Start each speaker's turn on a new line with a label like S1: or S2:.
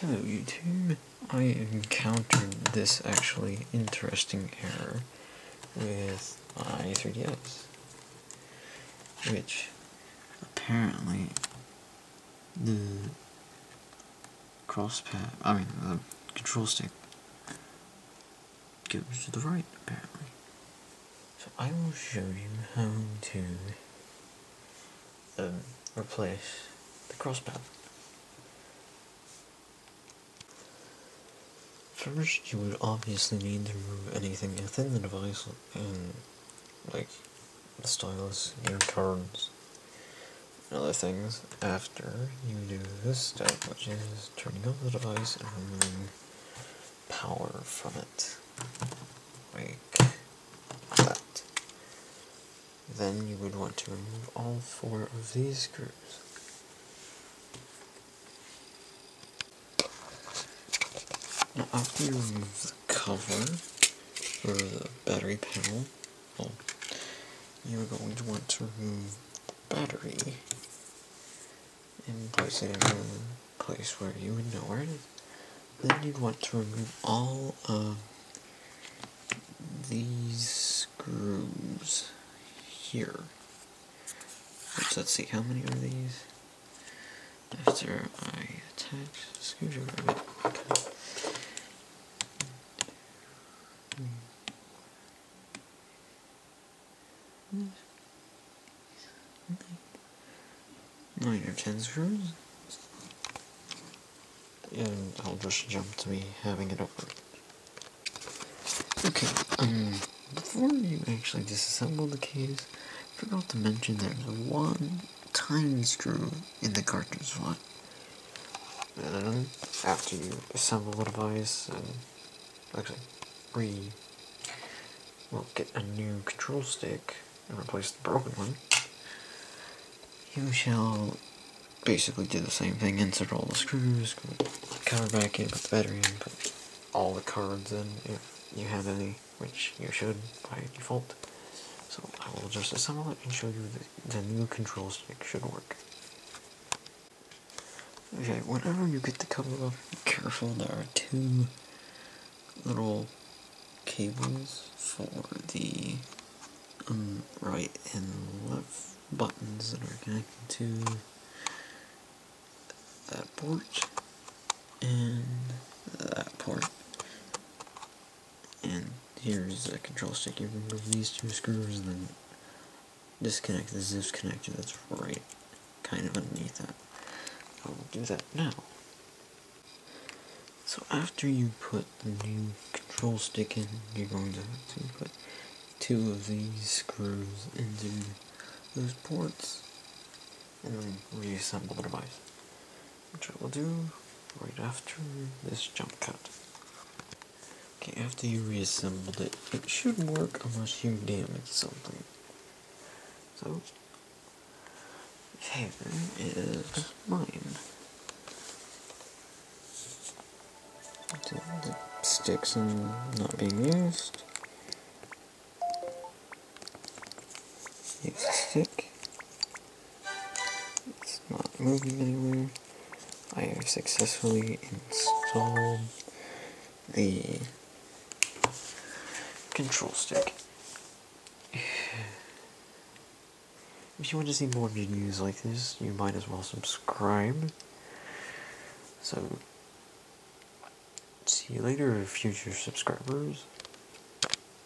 S1: Hello YouTube, I encountered this actually interesting error with my 3DS, which apparently the the control stick goes to the right apparently. So I will show you how to replace the crosspad. First, you would obviously need to remove anything within the device, and like the stylus, your cards, and other things. After you do this step, which is turning off the device and removing power from it, like that. Then you would want to remove all 4 of these screws. Now, after you remove the cover for the battery panel, well, you're going to want to remove the battery and place it in a place where you would know where it is. Then you'd want to remove all of these screws here. Let's see, how many are these? After I attach the screwdriver a bit. Okay. 9 or 10 screws. And I'll just jump to me having it over. Okay, before you actually disassemble the case, I forgot to mention there's one tiny screw in the cartridge slot. And after you assemble the device and actually get a new control stick and replace the broken one, you shall basically do the same thing. Insert all the screws, put the cover back in, put the battery in, put all the cards in if you have any, which you should by default. So I will just assemble it and show you the new control stick should work. Okay, whenever you get the cover off, be careful. There are 2 little cables for the right and left buttons that are connected to that port and that port. And here's the control stick. You remove these 2 screws and then disconnect the Zips connector that's right kind of underneath that. I will do that now. So after you put the new control stick in, you're going to have to put 2 of these screws into those ports and then reassemble the device, which I will do right after this jump cut. Okay, after you reassembled it, it should work unless you damage something. So, here is mine. The sticks and not being used. Use the stick. It's not moving anywhere. I have successfully installed the control stick. If you want to see more videos like this, you might as well subscribe. So, see you later, future subscribers.